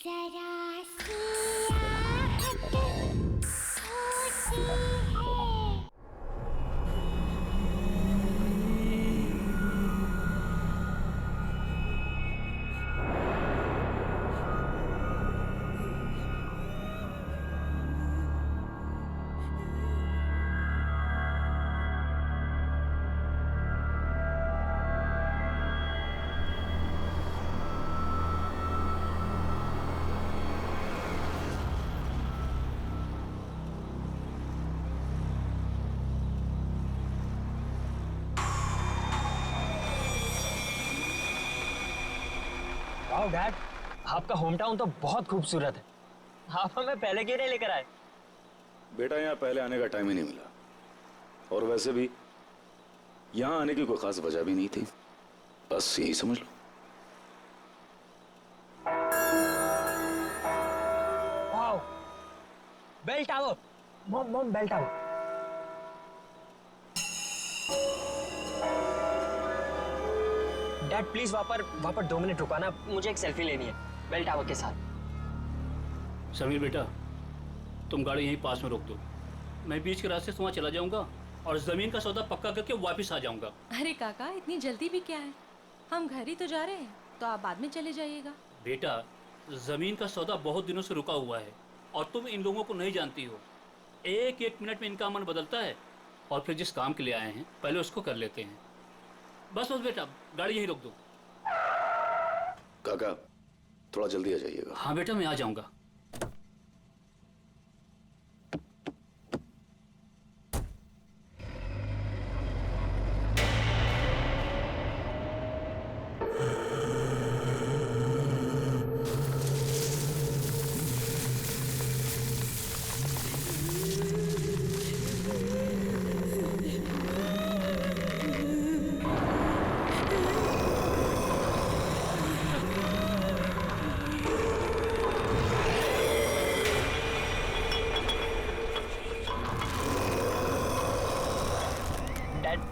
जरा सी आहट होती है। वाओ डैड, आपका होम टाउन तो बहुत खूबसूरत है। आप हमें पहले क्यों नहीं लेकर आए? बेटा यहाँ पहले आने का टाइम ही नहीं मिला, और वैसे भी यहाँ आने की कोई खास वजह भी नहीं थी, बस यही समझ लो। Wow, bell tower. Mom mom, bell tower. Dad please वहाँ पर 2 मिनट रुकाना, मुझे एक सेल्फी लेनी है बेल टावर के साथ। समीर बेटा, तुम गाड़ी यहीं पास में रोक दो, मैं बीच के रास्ते से वहाँ चला जाऊंगा और जमीन का सौदा पक्का करके वापस आ जाऊंगा। अरे काका, इतनी जल्दी भी क्या है, हम घर ही तो जा रहे हैं, तो आप बाद में चले जाइएगा। बेटा, जमीन का सौदा बहुत दिनों से रुका हुआ है और तुम इन लोगों को नहीं जानती हो। एक एक मिनट में इनका मन बदलता है, और फिर जिस काम के लिए आए हैं पहले उसको कर लेते हैं। बस बस बेटा, गाड़ी यहीं रोक दो। काका थोड़ा जल्दी आ जाइएगा। हाँ बेटा, मैं आ जाऊंगा।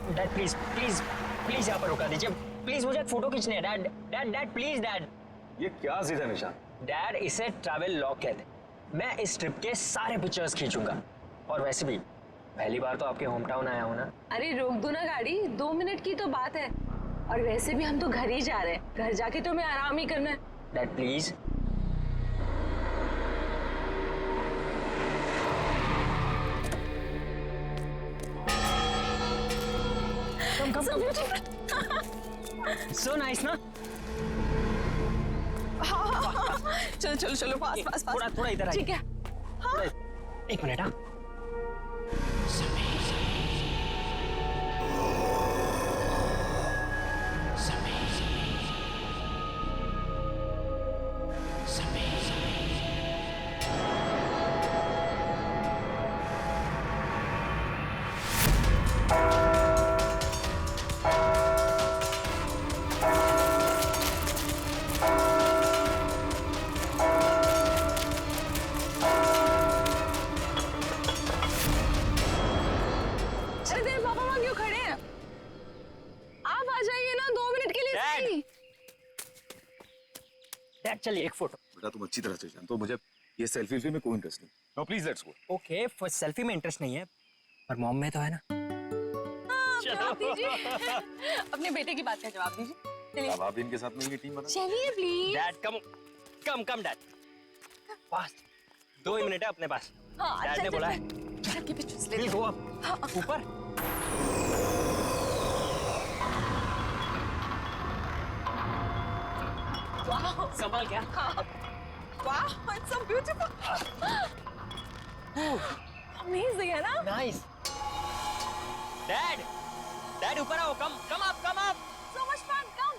डैड प्लीज प्लीज प्लीज यहाँ पर रुका दीजिए प्लीज, मुझे एक फोटो खींचनी है। Dad dad dad please dad. ये क्या जिद है निशान? डैड, इसे ट्रैवल लॉग कहते हैं। मैं इस ट्रिप के सारे पिक्चर्स खींचूंगा, और वैसे भी पहली बार तो आपके होम टाउन आया हूँ ना। अरे रोक दो ना गाड़ी, 2 मिनट की तो बात है, और वैसे भी हम तो घर ही जा रहे हैं, घर जाके तो हमें आराम ही करना है। Dad please. Come come so nice ना। चलो चलो चलो, पास पास पास। थोड़ा इधर आइए। ठीक है। हाँ। एक मिनट। हाँ, डैड चलिए एक फोटो। बेटा तुम अच्छी तरह से जानते हो मुझे ये सेल्फी में कोई इंटरेस्ट नहीं। No please let's go. Okay, for selfie में इंटरेस्ट नहीं है, पर मॉम में तो है ना। अपने बेटे की बात का जवाब दीजिए। चलिए। अब आप इनके साथ मिलकर टीम बना। चलिए please. Dad come come come dad, pass 2 he minute है अपने पास। हाँ, डैड ने बोला है। के पीछे विल गो अप ऊपर। संभाल क्या? वाह, इट्स सो ब्यूटीफुल। अमेजिंग है ना? नाइस। डैड डैड ऊपर आओ, come come up come up. So much fun, come.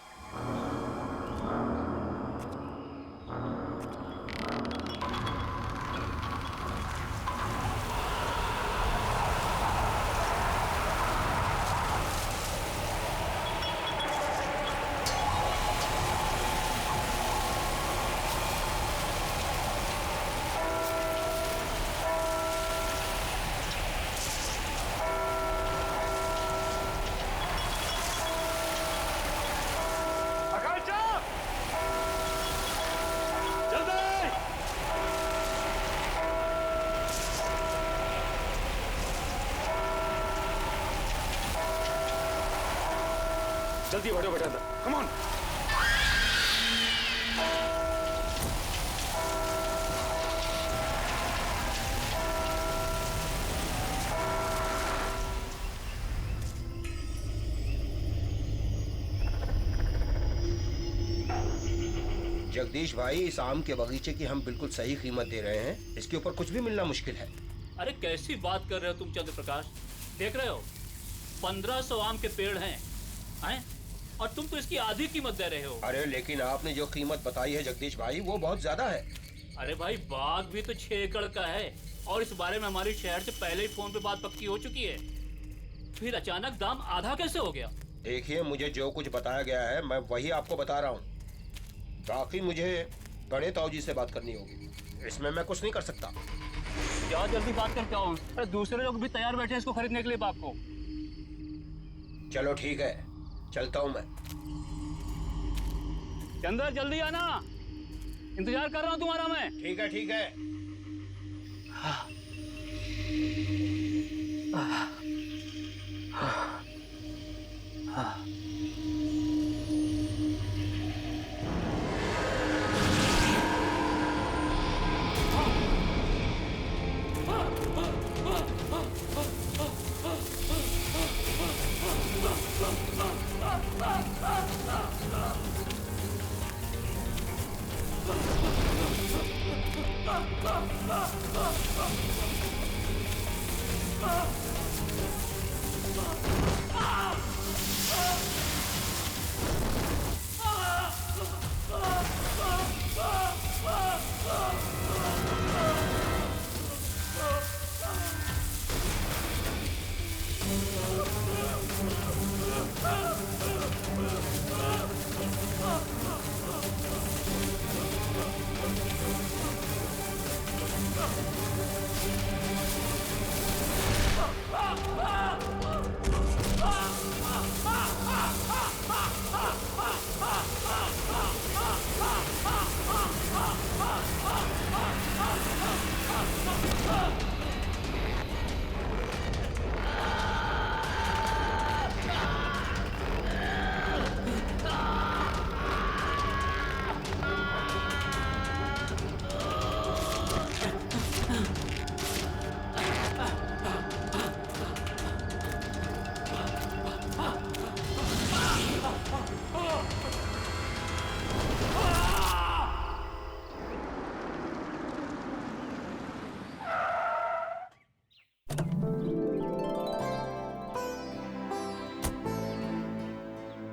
जल्दी बैठो बेटा अंदर, कम ऑन। जगदीश भाई, इस आम के बगीचे की हम बिल्कुल सही कीमत दे रहे हैं। इसके ऊपर कुछ भी मिलना मुश्किल है। अरे कैसी बात कर रहे हो तुम चंद्र प्रकाश? देख रहे हो 1500 आम के पेड़ हैं और तुम तो इसकी आधी कीमत दे रहे हो। अरे लेकिन आपने जो कीमत बताई है जगदीश भाई, वो बहुत ज्यादा है। अरे भाई बाग भी तो 6 एकड़ का है और इस बारे में हमारी शहर से पहले ही फोन पे बात पक्की हो चुकी है। फिर अचानक दाम आधा कैसे हो गया? देखिए, मुझे जो कुछ बताया गया है मैं वही आपको बता रहा हूँ। बाकी मुझे बड़े ताऊ जी से बात करनी होगी, इसमें मैं कुछ नहीं कर सकता। क्या जल्दी बात करके आओ, अरे दूसरे लोग भी तैयार बैठे हैं इसको खरीदने के लिए बाग को। चलो ठीक है, चलता हूँ मैं। चंदर जल्दी आना, इंतजार कर रहा हूँ तुम्हारा मैं। ठीक है ठीक है।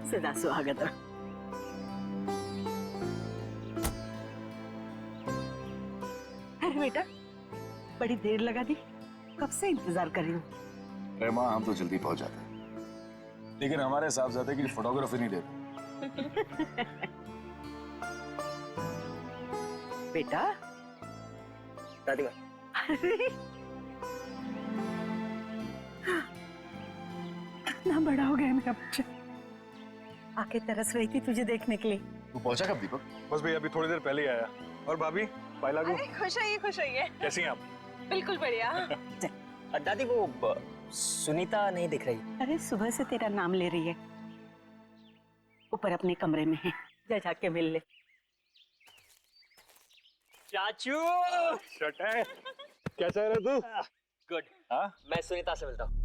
सदा सुहागत। अरे बेटा, बड़ी देर लगा दी, कब से इंतजार कर रही हूँ। अरे माँ, हम तो जल्दी पहुंच जाते हैं, लेकिन हमारे साहबजादे की फोटोग्राफी नहीं देते। बेटा दादी माँ, अरे कितना बड़ा हो गया मेरा बच्चा। आके तरस रही थी तुझे देखने के लिए। तू पहुंचा कब दीपक? बस भैया अभी थोड़ी देर पहले ही आया। और भाभी, पायला को खुश रहिए। कैसी हैं आप? बिल्कुल बढ़िया। दादी वो सुनीता नहीं दिख रही। अरे सुबह से तेरा नाम ले रही है, ऊपर अपने कमरे में है, जा जाके मिल ले। चाचू शट है। क्या चाह रहे तू? गुड। हाँ? मैं सुनीता से मिलता हूँ।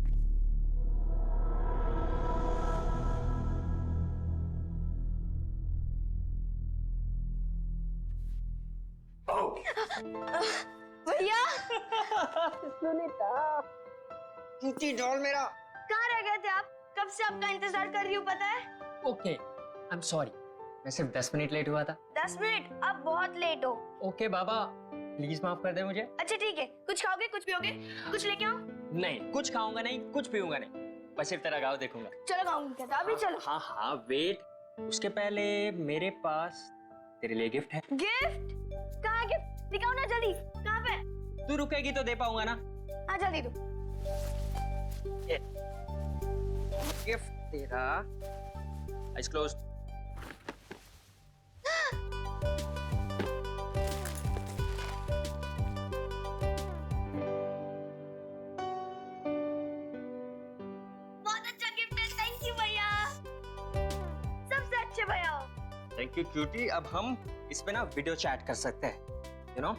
भैया सुनीता, नीचे डॉल मेरा। कहाँ रह गए थे आप? कब से आपका इंतजार कर रही हूँ, पता है? ओके, आई एम सॉरी, मैं सिर्फ 10 मिनट लेट हुआ था। 10 मिनट? अब बहुत लेट हो। ओके बाबा, प्लीज माफ कर दे मुझे। अच्छा ठीक है, कुछ खाओगे, कुछ पियोगे? कुछ लेके आओ? नहीं, कुछ खाऊंगा नहीं, कुछ पीऊंगा नहीं, बस सिर्फ तेरा गाँव देखूंगा। चलो खाऊंगी, कहता अभी चलो। हाँ हाँ वेट, उसके पहले मेरे पास तेरे लिए गिफ्ट है। गिफ्ट? कहाँ गिफ्ट? दिखाओ ना जल्दी, कहाँ पे? तू रुकेगी तो दे पाऊंगा ना। हाँ जल्दी दो। गिफ्ट तेरा। Eyes close. बहुत अच्छा गिफ्ट है, थैंक यू भैया। Thank you cutie. अब हम इस पे ना वीडियो चैट कर सकते हैं, यू नो।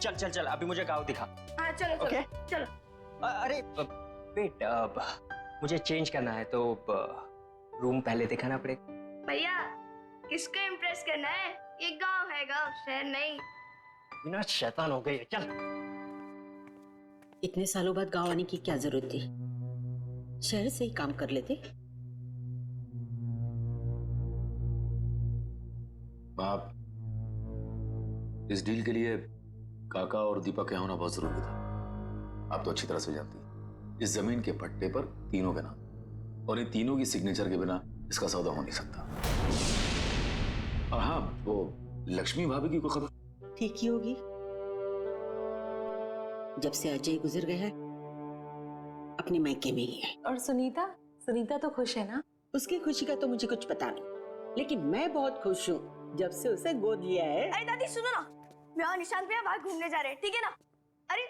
चल चल चल, अभी मुझे गाँव दिखा। हाँ चलो चलो Okay. चलो। अरे वेट, मुझे चेंज करना है तो रूम पहले दिखाना पड़ेगा। भैया किसको इम्प्रेस करना है? ये गांव है, गांव शहर नहीं। बिना शैतान हो गई है, चल। इतने सालों बाद गांव आने की क्या जरूरत थी? शहर से ही काम कर लेते। आप इस डील के लिए काका और दीपक के होना बहुत जरूरी था। आप तो अच्छी तरह से जानती हैं, इस जमीन के पट्टे पर तीनों के नाम और इन तीनों की सिग्नेचर के बिना इसका सौदा हो नहीं सकता। और हाँ, वो लक्ष्मी भाभी की कोई खबर? ठीक ही होगी। जब से अजय गुजर गया है अपने मायके में ही है। और सुनीता सुनीता तो खुश है ना? उसकी खुशी का तो मुझे कुछ पता नहीं, लेकिन मैं बहुत खुश हूँ जब से उसे गोद लिया है। अरे दादी सुनो ना, मैं और निशांत भैया बाहर घूमने जा रहे हैं, ठीक है ना? अरे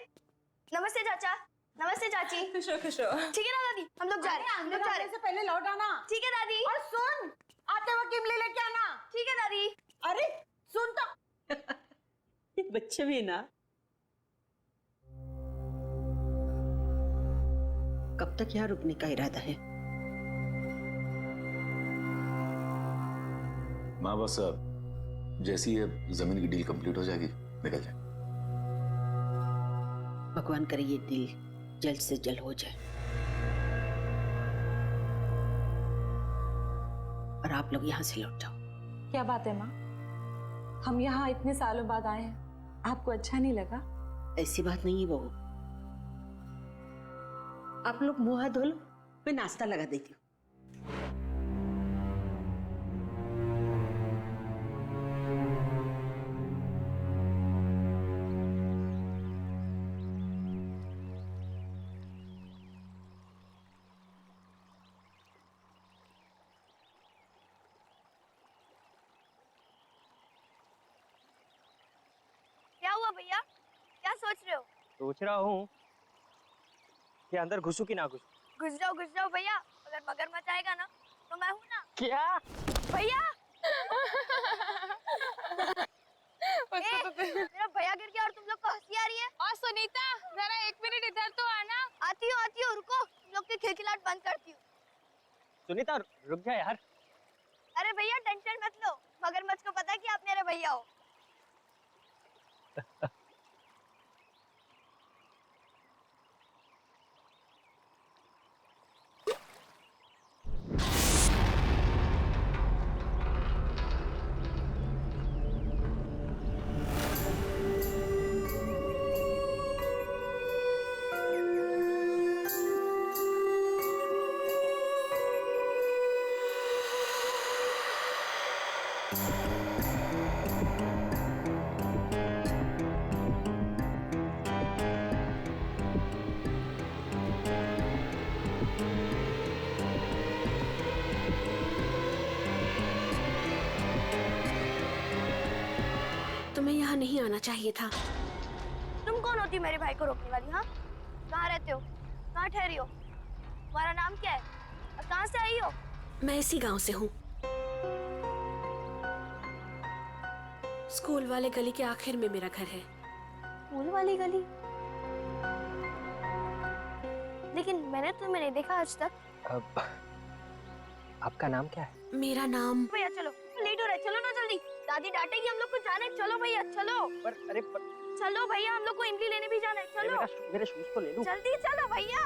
नमस्ते चाचा, नमस्ते चाची। खुशो खुशो। ठीक है ना दादी, हम लोग जा रहे हैं, हम लोग जा रहे हैं। से पहले लौट आना। ठीक है दादी। और सुन, आते वक्त इमली लेके आना। ठीक है दादी। अरे सुन तो। ये बच्चे भी ना कब तक यहाँ रुकने का इरादा है? माँ बस जैसी ये जमीन की डील कंप्लीट हो जाएगी निकल जाए। भगवान करे ये डील जल्द से जल्द हो जाए और आप लोग यहाँ से लौट जाओ। क्या बात है माँ, हम यहाँ इतने सालों बाद आए हैं, आपको अच्छा नहीं लगा? ऐसी बात नहीं है बहू, आप लोग मुंह हाथ धो लो, मैं नाश्ता लगा देती हूँ। क्या हुआ भैया, क्या सोच रहे हो? सोच रहा हूँ कि अंदर घुसू कि ना घुसू। घुस जाओ भैया, अगर मगरमच्छ आएगा ना तो मैं हूँ ना। क्या भैया मेरा भैया गिर गया और तुम लोग को हंसी आ रही है। और सुनीता जरा 1 मिनट इधर तो आना। आती हूँ रुको, तुम लोग की खिलखिलाहट बंद करती हूँ। सुनीता रुक जा यार। अरे भैया टेंशन मत लो, मगरमच्छ को पता है कि आप मेरे भैया हो। तुम्हें यहाँ नहीं आना चाहिए था। तुम कौन होती मेरे भाई को रोकने वाली? हाँ, कहाँ रहते हो, कहाँ ठहरी हो, तुम्हारा नाम क्या है और कहाँ से आई हो? मैं इसी गांव से हूँ। स्कूल वाले गली के आखिर में मेरा घर है। स्कूल वाली गली? लेकिन मैंने तुम्हें नहीं देखा आज तक। अब आपका नाम क्या है? मेरा नाम। भैया चलो, लेट हो रहा है, चलो ना जल्दी, दादी डांटेगी हम लोग को। जाना है, चलो भैया चलो। अरे चलो भैया, हम लोग को इमली लेने भी जाना है, चलो। मेरे शूज तो ले लूं। जल्दी चलो भैया।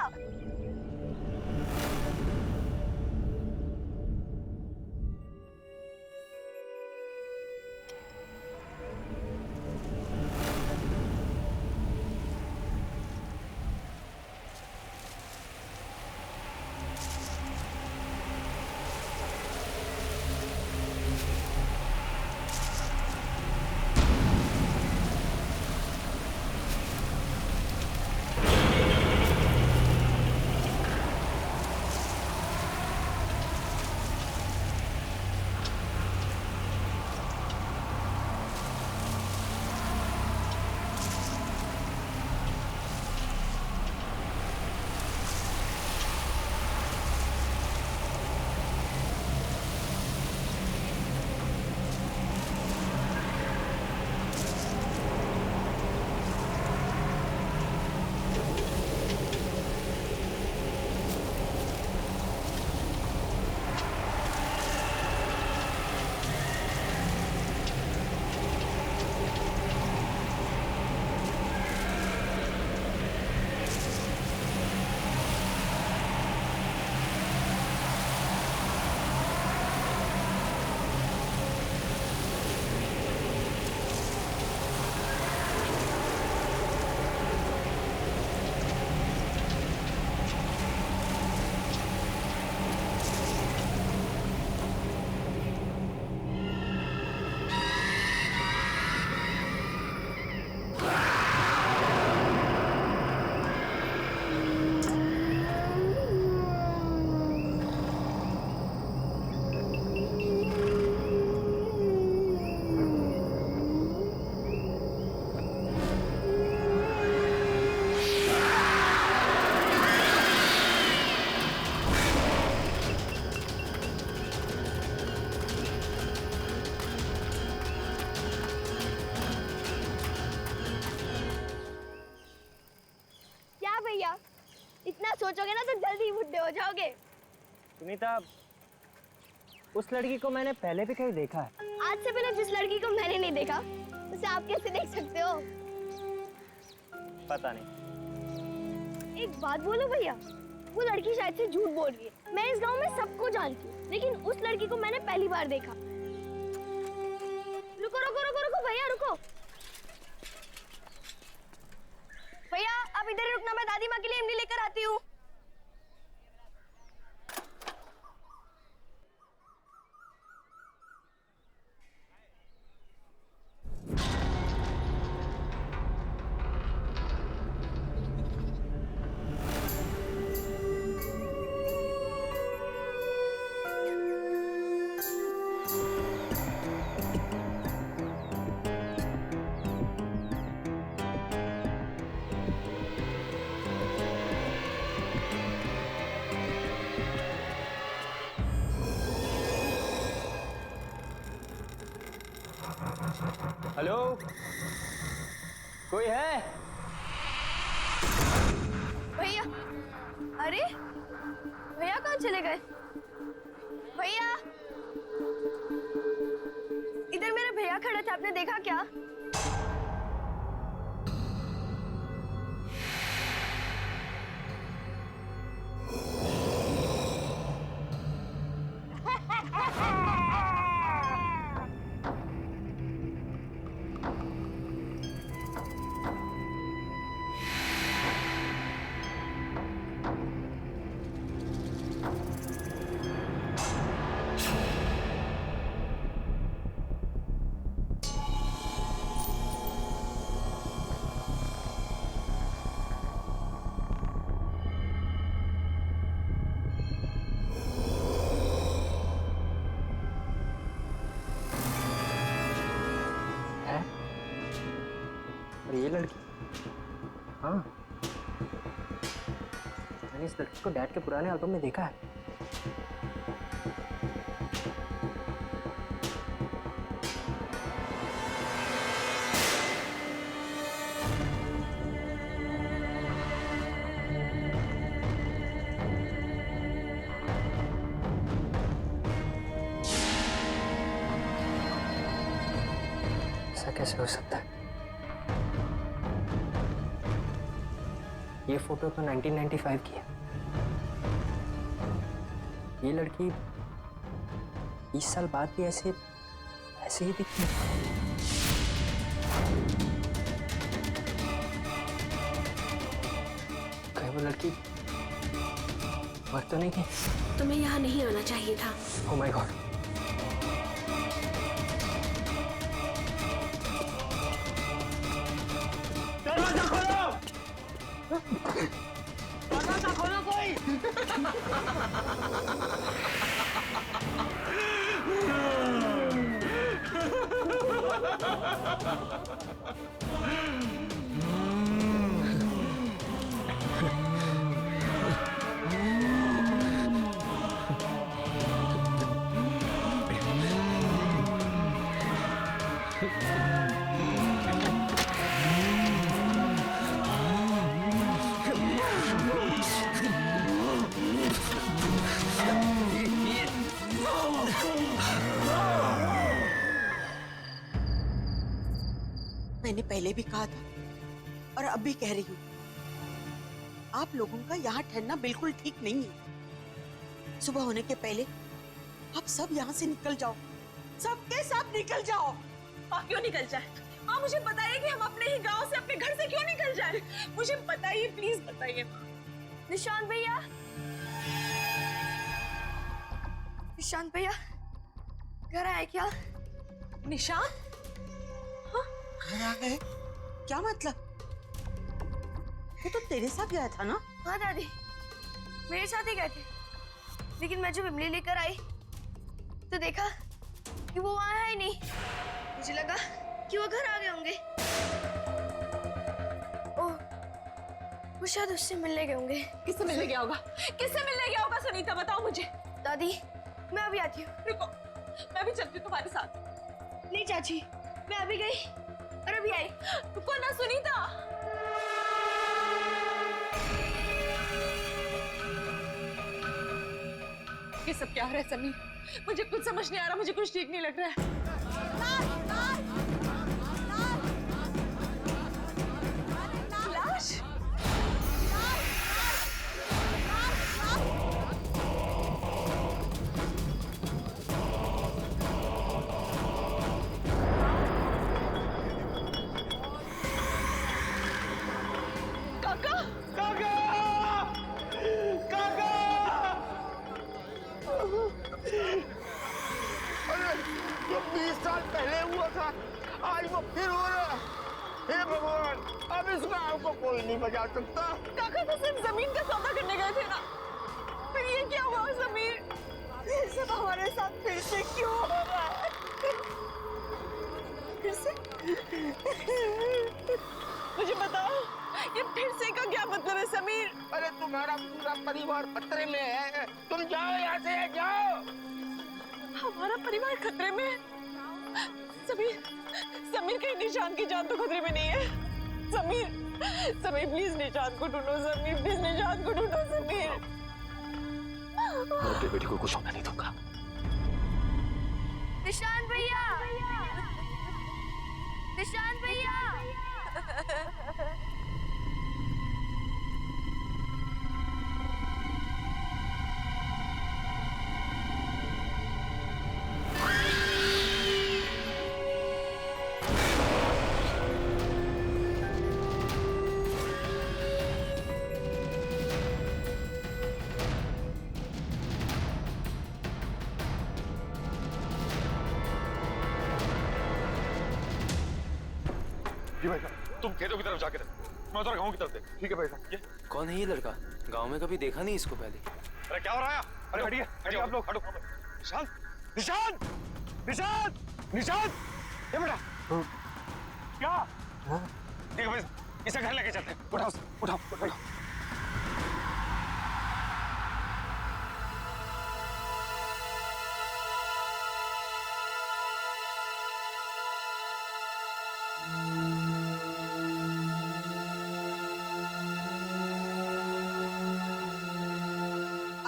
सुनीता, उस लड़की को मैंने पहले भी कहीं देखा है। आज से पहले जिस लड़की को मैंने नहीं देखा उसे आप कैसे देख सकते हो? पता नहीं। एक बात बोलो भैया, वो लड़की शायद से झूठ बोल रही है। मैं इस गांव में सबको जानती हूँ, लेकिन उस लड़की को मैंने पहली बार देखा। रुको रुको रुको रुको भैया, रुको भैया, आप इधर ही रुकना, मैं दादी माँ के लिए इमली लेकर आती हूँ। हेलो, कोई है? भैया, अरे भैया कहाँ चले गए? भैया, इधर मेरे भैया खड़े थे, आपने देखा क्या? और ये लड़की? हाँ, मैंने इस लड़की को डैड के पुराने एल्बम में देखा है। ऐसा कैसे हो सकता है? ये फोटो तो 1995 की है। ये लड़की 20 साल बाद भी ऐसे ही दिखती है। कहीं वो लड़की मर तो नहीं गई? तुम्हें यहाँ नहीं आना चाहिए था। Oh my God. दरवाजा खोलो! दरवाजा खोलो कोई! मैंने पहले भी कहा था और अब भी कह रही हूँ, आप लोगों का यहाँ ठहरना बिल्कुल ठीक नहीं है। सुबह होने के पहले आप सब यहाँ से निकल जाओ, सबके सब निकल जाओ। आप क्यों निकल जाए? आप मुझे बताइए कि हम अपने ही गांव से, अपने घर से क्यों निकल जाए? मुझे बताइए, प्लीज बताइए। निशांत भैया, निशांत भैया घर आए क्या? निशांत? घर आ गए? क्या मतलब? वो तो तेरे साथ गया था ना? हाँ दादी, मेरे साथ ही गए थे, लेकिन मैं जब इमली लेकर आई तो देखा कि वो वहां है ही नहीं। मुझे लगा कि वो घर आ गए होंगे। ओह, वो शायद उससे मिलने गए होंगे। किससे मिलने गया होगा? किससे मिलने गया होगा सुनीता, बताओ मुझे। दादी, मैं अभी आती हूँ। रुको, मैं भी चलती हूँ तुम्हारे साथ। नहीं चाची, मैं अभी गई और अभी आई। रुको ना सुनीता। ये सब क्या हो रहा है समीर? मुझे कुछ समझ नहीं आ रहा, मुझे कुछ ठीक नहीं लग रहा है। लाश? काका! काका! काका! अरे ये 20 साल पहले हुआ था, आज वो फिर हो रहा है। हे भगवान, अब इस गांव को कोई नहीं बचा सकता। काका तो सिर्फ जमीन का सौदा करने गए थे ना, फिर ये क्या हुआ समीर? ये सब हमारे साथ फिर से क्यों हो रहा है? फिर से? मुझे बताओ, ये फिर से का क्या मतलब है समीर? अरे तुम्हारा पूरा परिवार खतरे में है, तुम जाओ यहाँ से, जाओ। हमारा परिवार खतरे में है? समीर, समीर कहीं निशांत की जान तो खतरे में नहीं है? समीर, समीर प्लीज निशांत को ढूंढो, समीर प्लीज निशांत को ढूंढो, समीर। मैं अपनी बेटी को कुछ होने नहीं दूंगा। निशांत भैया, निशांत भैया। जी भाई साहब, तुम खेतों की तरफ जाके रहो, मैं उधर गाँव की तरफ देख। ठीक है भाई साहब। ये कौन है ये लड़का? गांव में कभी देखा नहीं इसको पहले। अरे क्या हो रहा है? अरे हटिए, हटिए आप लोग, हटो। निशांत, निशांत, निशांत, निशांत, ये बेटा। क्या? ठीक है भाई, इसे घर लेके चलते हैं। उठाओ, उठाओ, उठाओ।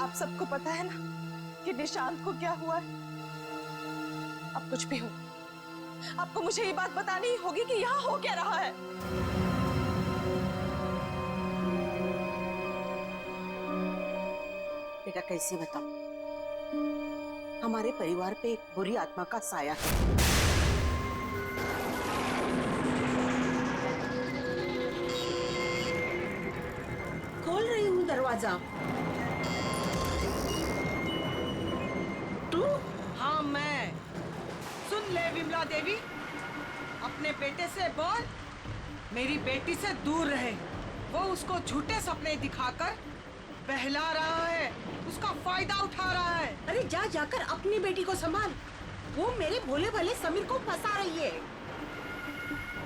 आप सबको पता है ना कि निशांत को क्या हुआ है? अब कुछ भी हो, आपको मुझे ये बात बतानी होगी कि यहाँ हो क्या रहा है। बेटा कैसे बताऊं? हमारे परिवार पे एक बुरी आत्मा का साया है। खोल रही हूँ दरवाजा। तू? हाँ मैं। सुन ले विमला देवी, अपने बेटे से बोल मेरी बेटी से दूर रहे। वो उसको झूठे सपने दिखाकर बहला रहा है, उसका फायदा उठा रहा है। अरे जा जाकर अपनी बेटी को संभाल, वो मेरे भोले भाले समीर को फंसा रही है।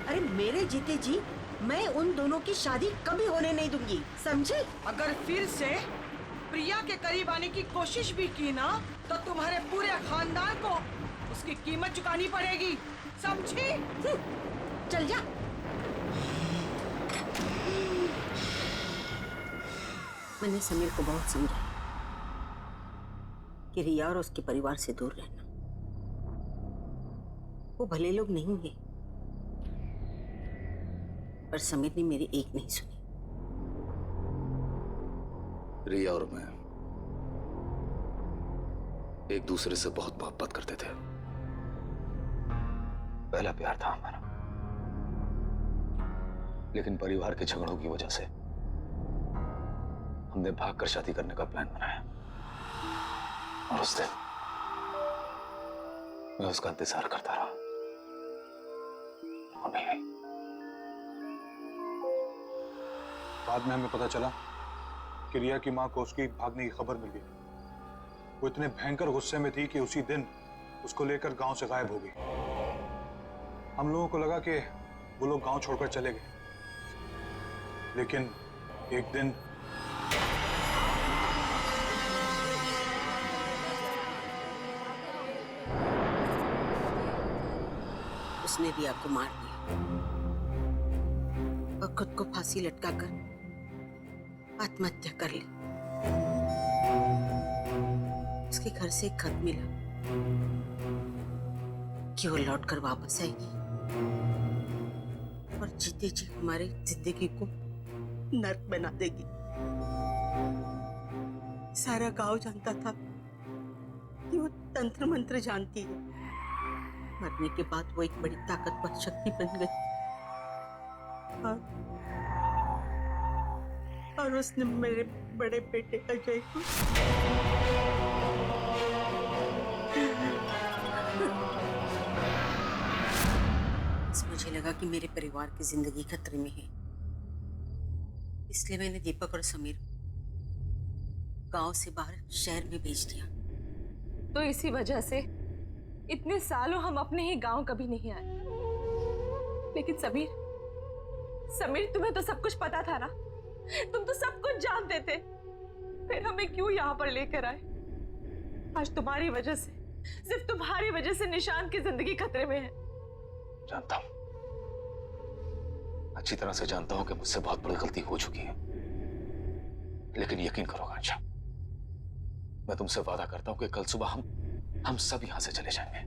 अरे मेरे जीते जी मैं उन दोनों की शादी कभी होने नहीं दूंगी, समझे? अगर फिर से प्रिया के करीब आने की कोशिश भी की ना, तो तुम्हारे पूरे खानदान को उसकी कीमत चुकानी पड़ेगी, समझी? चल जा। मैंने समीर को बहुत समझाया कि रिया और उसके परिवार से दूर रहना। वो भले लोग नहीं है, पर समीर ने मेरी एक नहीं सुनी। रिया और मैं एक दूसरे से बहुत मोहब्बत करते थे। पहला प्यार था हमारा, लेकिन परिवार के झगड़ों की वजह से हमने भागकर शादी करने का प्लान बनाया। और उस दिन मैं उसका इंतजार करता रहा। वो नहीं आई। बाद में हमें पता चला कि रिया की मां को उसकी भागने की खबर मिल गई। वो इतने भयंकर गुस्से में थी कि उसी दिन उसको लेकर गांव से गायब हो गई। हम लोगों को लगा कि वो लोग गांव छोड़कर चले गए, लेकिन एक दिन उसने रिया को मार दिया और खुद को फांसी लटकाकर आत्महत्या कर ली। उसके उसके घर से एक खत मिला कि वो लौट कर वापस आएगी और जीते जी हमारी जिंदगी को नर्क बना देगी। सारा गांव जानता था कि वो तंत्र मंत्र जानती है। मरने के बाद वो एक बड़ी ताकतवर शक्ति बन गई और उसने मेरे बड़े बेटे अजय को मुझे लगा कि मेरे परिवार की जिंदगी खतरे में है, इसलिए मैंने दीपक और समीर गांव से बाहर शहर में भेज दिया। तो इसी वजह से इतने सालों हम अपने ही गांव कभी नहीं आए। लेकिन समीर तुम्हें तो सब कुछ पता था ना, तुम तो सब कुछ जानते थे, फिर हमें क्यों यहाँ पर लेकर आए? आज तुम्हारी वजह से, सिर्फ तुम्हारी वजह से निशांत की जिंदगी खतरे में है। जानता हूं, अच्छी तरह से जानता हूं कि मुझसे बहुत बड़ी गलती हो चुकी है, लेकिन यकीन करो आकांक्षा, मैं तुमसे वादा करता हूं कि कल सुबह हम सब यहां से चले जाएंगे।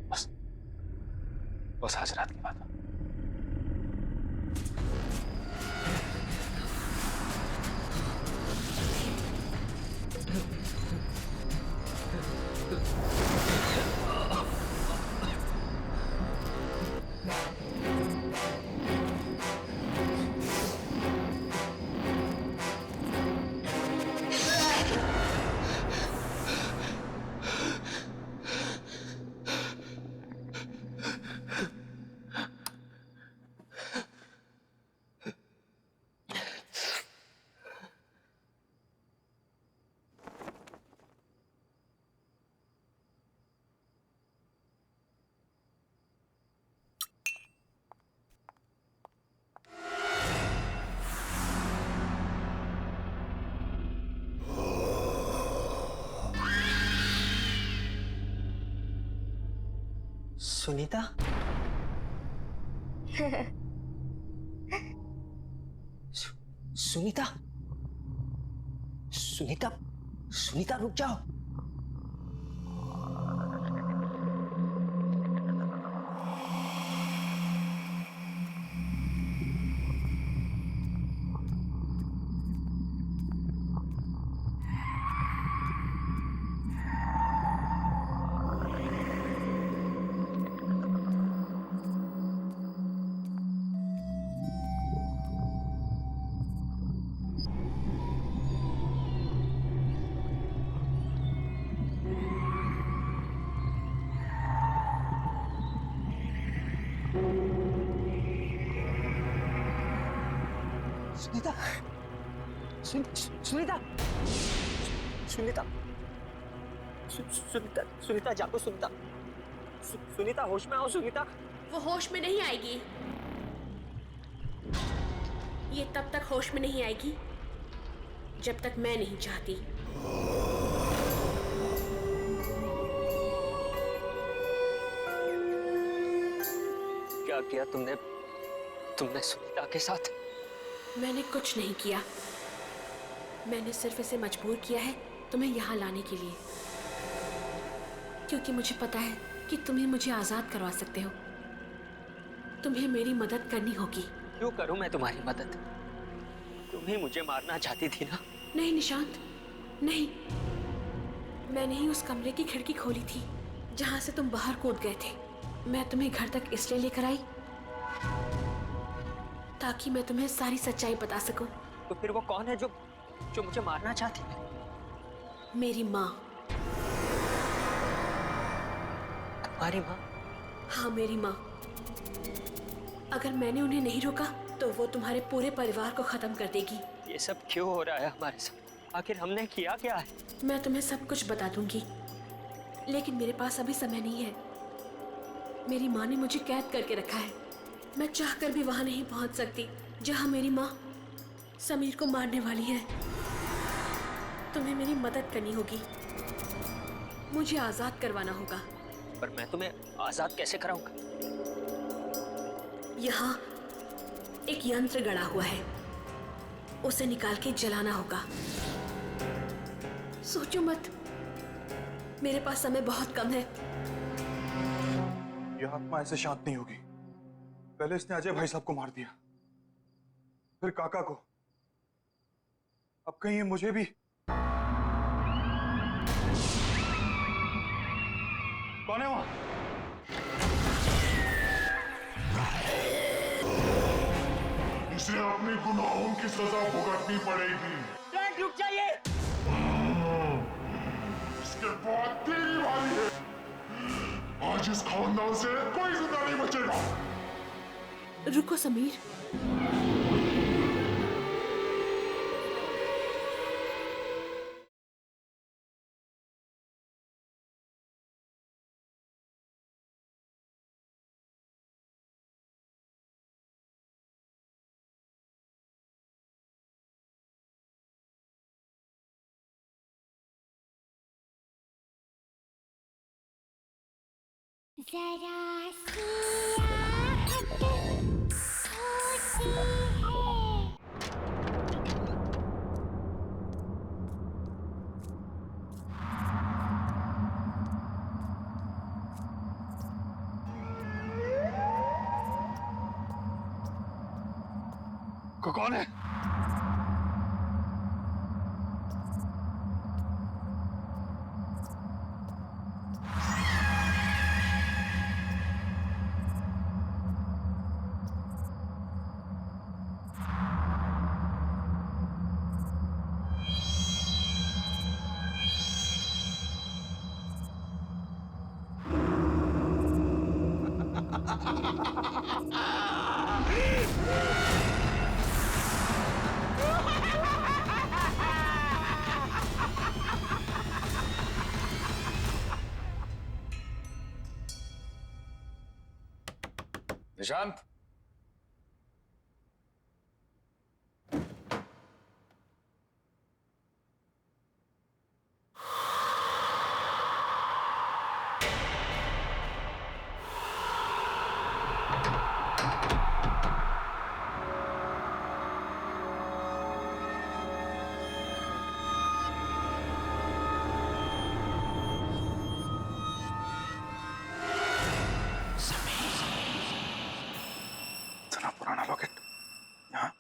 बस आज रात की बात है। सुनीता? सुनीता? सुनीता? सुनीता रुक जाओ। सुनीता, सुनीता, सुनीता, सुनीता, सुनीता जागो सुनीता, सुनीता होश में आओ सुनीता। वो होश में नहीं आएगी। ये तब तक होश में नहीं आएगी जब तक मैं नहीं चाहती। क्या किया तुमने सुनीता के साथ? मैंने कुछ नहीं किया। मैंने सिर्फ इसे मजबूर किया है तुम्हें यहाँ लाने के लिए, क्योंकि मुझे पता है कि तुम ही मुझे आजाद करवा सकते हो। तुम्हें मेरी मदद करनी होगी। क्यों करूं मैं तुम्हारी मदद? तुम ही मुझे मारना चाहती थी ना? नहीं निशांत, नहीं। मैंने ही उस कमरे की खिड़की खोली थी जहां से तुम बाहर कूद गए थे। मैं तुम्हें घर तक इसलिए लेकर आई ताकि मैं तुम्हें सारी सच्चाई बता सकूं। तो फिर वो कौन है जो मुझे मारना चाहती है? मेरी माँ। तुम्हारी माँ? हाँ, मेरी माँ। अगर मैंने उन्हें नहीं रोका तो वो तुम्हारे पूरे परिवार को खत्म कर देगी। ये सब क्यों हो रहा है हमारे साथ? आखिर हमने किया क्या है? मैं तुम्हें सब कुछ बता दूंगी, लेकिन मेरे पास अभी समय नहीं है। मेरी माँ ने मुझे कैद करके रखा है। मैं चाहकर भी वहां नहीं पहुंच सकती जहां मेरी माँ समीर को मारने वाली है। तुम्हें मेरी मदद करनी होगी। मुझे आजाद करवाना होगा। पर मैं तुम्हें आजाद कैसे कराऊंगा? यहाँ एक यंत्र गड़ा हुआ है, उसे निकाल के जलाना होगा। सोचो मत, मेरे पास समय बहुत कम है। यह आत्मा ऐसे शांत नहीं होगी। पहले इसने अजय भाई साहब को मार दिया, फिर काका को, अब कहीं ये मुझे भी। कौन है वहां? इसे अपने गुनाहों की सजा भुगतनी पड़ेगी। रुक जाइए। इसके बाद तेरी बारी है। आज इस खानदान से कोई जिंदा नहीं बचेगा। रुको समीर, जरा सी आहट होती है। कौन है? निशांत, इतना पुराना लॉकेट यहाँ।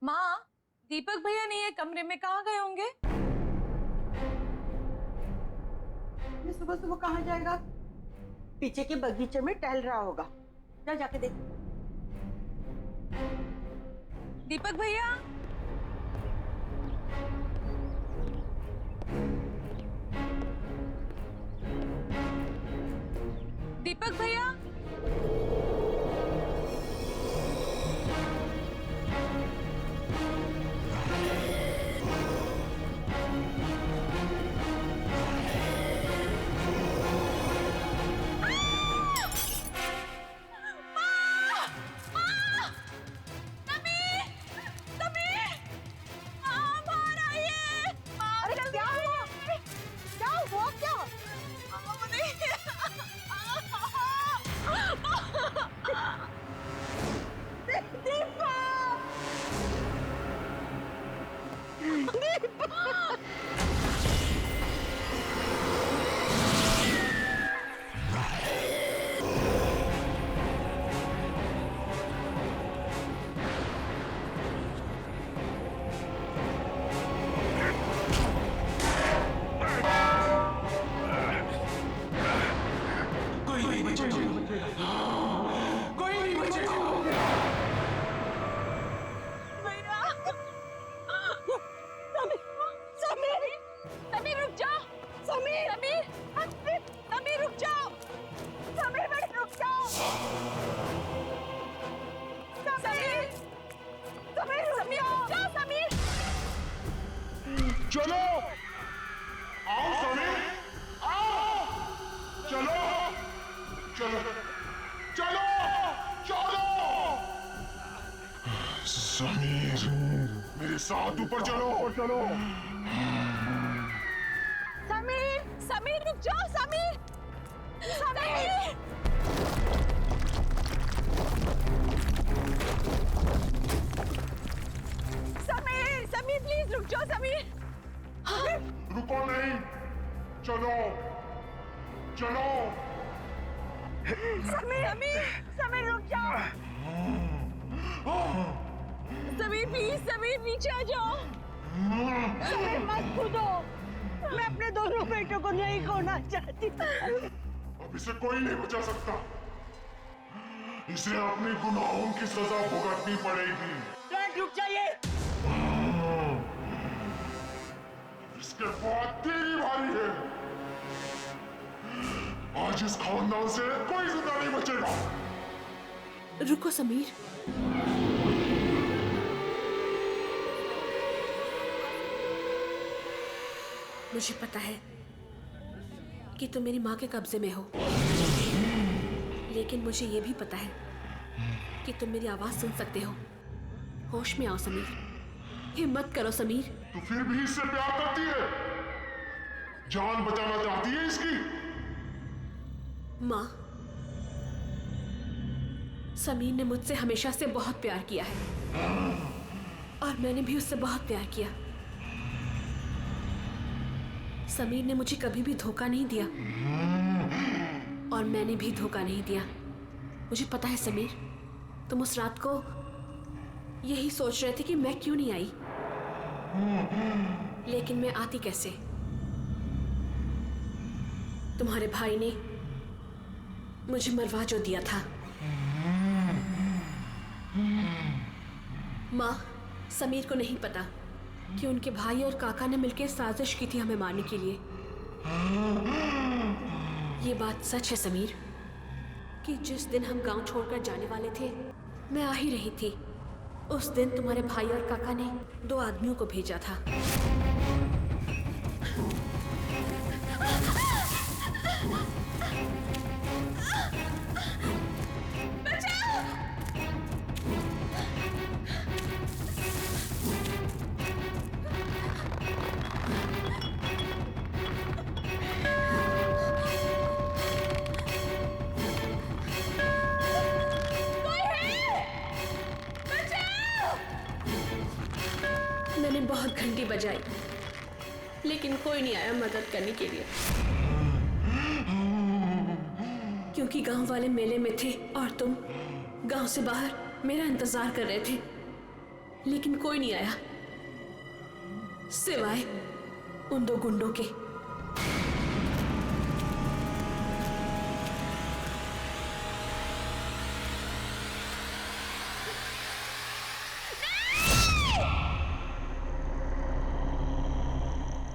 माँ, दीपक भैया नहीं है कमरे में, कहाँ गए होंगे? ये सुबह सुबह कहाँ जाएगा? पीछे के बगीचे में टहल रहा होगा। जा जाके देख। दीपक भैया, दीपक भैया, चलो, आओ समीर, आओ, चलो, चलो, चलो, चलो। समीर, मेरे साथ ऊपर चलो, चलो। समीर, समीर रुक जाओ, समीर, समीर। समीर, समीर प्लीज रुक जाओ, समीर, रुको नहीं, चलो चलो। समीर रुक जाओ। समीर प्लीज, समीर नीचे आ जाओ। समीर मत कूदो, मैं अपने दोनों बेटों को नहीं खोना चाहती। अब इसे कोई नहीं बचा सकता, इसे अपने गुनाहों की सजा भुगतनी पड़ेगी। रुक जाइए। इसके बाद तेरी बारी है। आज इस खानदान से कोई जिंदा नहीं बचेगा। रुको समीर, मुझे पता है कि तुम मेरी माँ के कब्जे में हो, लेकिन मुझे ये भी पता है कि तुम मेरी आवाज सुन सकते हो। होश में आओ समीर, हिम्मत करो समीर। तू फिर भी इससे प्यार करती है, जान बचाना चाहती है इसकी। माँ, समीर ने मुझसे हमेशा से बहुत प्यार किया है और मैंने भी उससे बहुत प्यार किया। समीर ने मुझे कभी भी धोखा नहीं दिया और मैंने भी धोखा नहीं दिया। मुझे पता है समीर, तुम उस रात को यही सोच रहे थे कि मैं क्यों नहीं आई, लेकिन मैं आती कैसे? तुम्हारे भाई ने मुझे मरवा जो दिया था। माँ, समीर को नहीं पता कि उनके भाई और काका ने मिलकर साजिश की थी हमें मारने के लिए। ये बात सच है समीर कि जिस दिन हम गांव छोड़कर जाने वाले थे, मैं आ ही रही थी। उस दिन तुम्हारे भाई और काका ने 2 आदमियों को भेजा था। मैंने बहुत घंटी बजाई, लेकिन कोई नहीं आया मदद करने के लिए, क्योंकि गांव वाले मेले में थे और तुम गांव से बाहर मेरा इंतजार कर रहे थे, लेकिन कोई नहीं आया सिवाय उन 2 गुंडों के।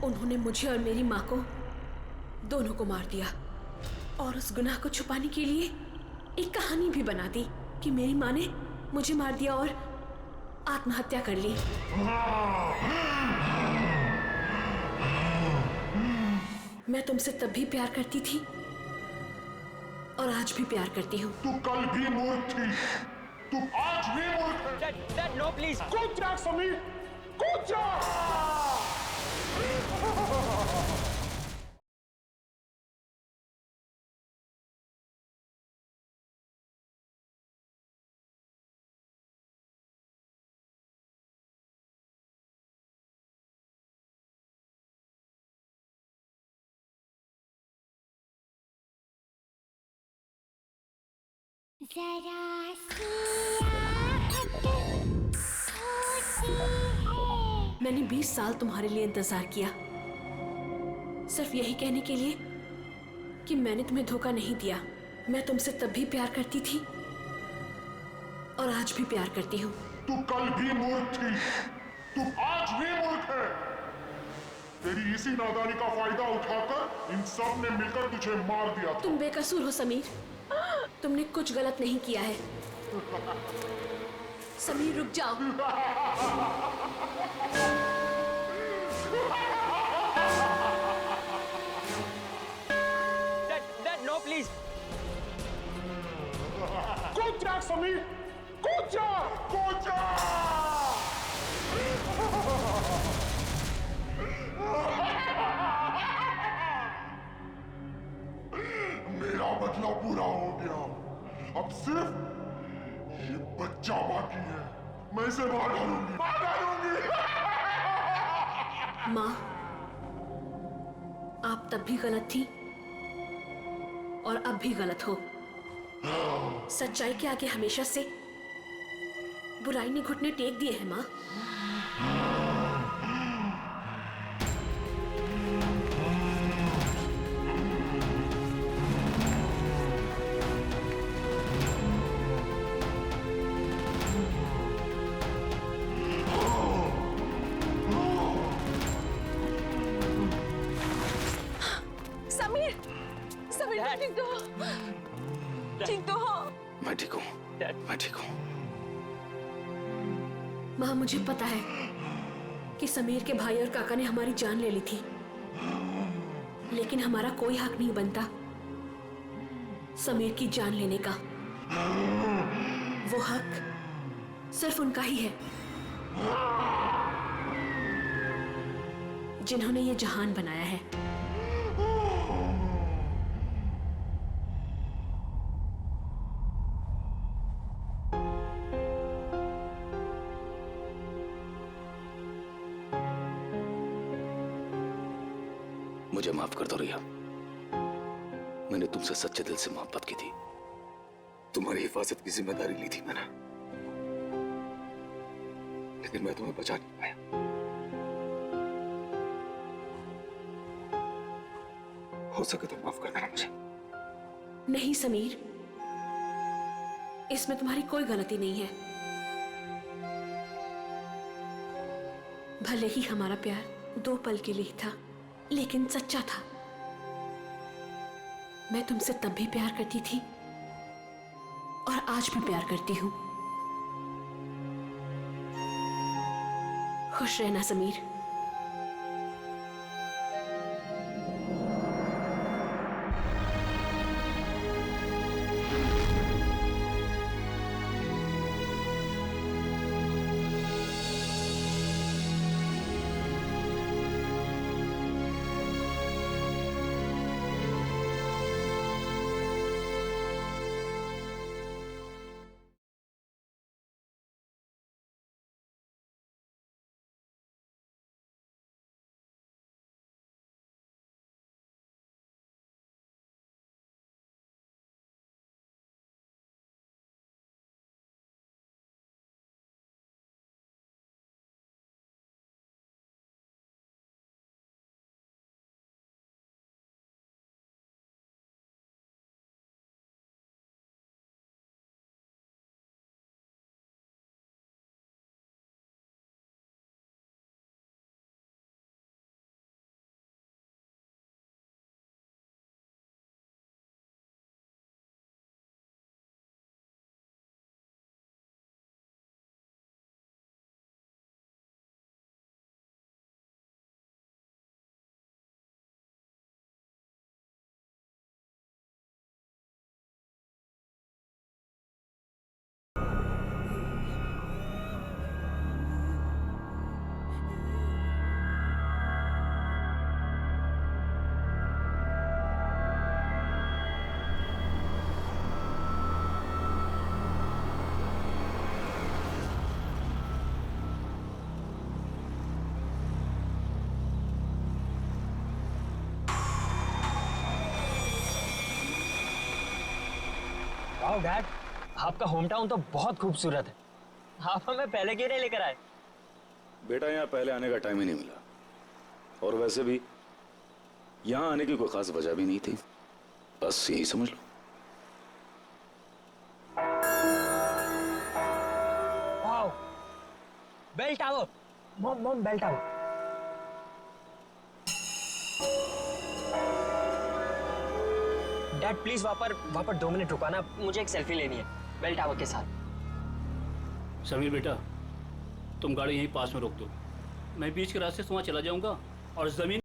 उन्होंने मुझे और मेरी माँ को, दोनों को मार दिया और उस गुनाह को छुपाने के लिए एक कहानी भी बना दी कि मेरी माँ ने मुझे मार दिया और आत्महत्या कर ली। मैं तुमसे तब भी प्यार करती थी और आज भी प्यार करती हूँ। तू कल भी मूर्ख थी, तू आज भी मूर्ख है। Dad no please. कूद जा समीर, कूद जा। जरा सी आहट होती है। मैंने 20 साल तुम्हारे लिए इंतजार किया, सिर्फ यही कहने के लिए कि मैंने तुम्हें धोखा नहीं दिया। मैं तुमसे तब भी प्यार करती थी और आज भी प्यार करती हूँ। तू कल भी मूर्ख थी, तू आज भी मूर्ख है। तेरी इसी नादानी का फायदा उठाकर इन सब ने मिलकर तुझे मार दिया था। तुम बेकसूर हो समीर, तुमने कुछ गलत नहीं किया है। समीर रुक जाओ। Dad no please. कूद जा समीर, कूद जा, कूद जा। मेरा बदला पूरा हो गया, अब सिर्फ ये बच्चा बाकी है। मैं इसे मार डालूंगी, मार डालूंगी। माँ, तब भी गलत थी और अब भी गलत हो। सच्चाई के आगे हमेशा से बुराई ने घुटने टेक दिए हैं माँ। समीर, समीर तुम ठीक तो हो? ठीक तो हो? मैं ठीक हूँ, मैं ठीक हूँ। माँ मुझे पता है कि समीर के भाई और काका ने हमारी जान ले ली थी, लेकिन हमारा कोई हक नहीं बनता समीर की जान लेने का। वो हक सिर्फ उनका ही है जिन्होंने ये जहान बनाया है। मुझे माफ कर दो रिया, मैंने तुमसे सच्चे दिल से मोहब्बत की थी। तुम्हारी हिफाजत की जिम्मेदारी ली थी मैंने, लेकिन मैं तुम्हें बचा नहीं पाया। हो सके तो माफ कर देना मुझे। नहीं समीर, इसमें तुम्हारी कोई गलती नहीं है। भले ही हमारा प्यार 2 पल के लिए था, लेकिन सच्चा था। मैं तुमसे तब भी प्यार करती थी और आज भी प्यार करती हूं। खुश रहना समीर। वाओ डैड, आपका होम टाउन तो बहुत खूबसूरत है। आप हमें पहले क्यों नहीं लेकर आए? बेटा यहाँ पहले आने का टाइम ही नहीं मिला, और वैसे भी यहाँ आने की कोई खास वजह भी नहीं थी, बस यही समझ लो। Wow, bell tower. Mom bell tower. Dad please वहाँ पर 2 मिनट रुकाना, मुझे एक सेल्फी लेनी है बेल टावर के साथ। समीर बेटा, तुम गाड़ी यहीं पास में रोक दो, मैं बीच के रास्ते से वहाँ चला जाऊंगा और जमीन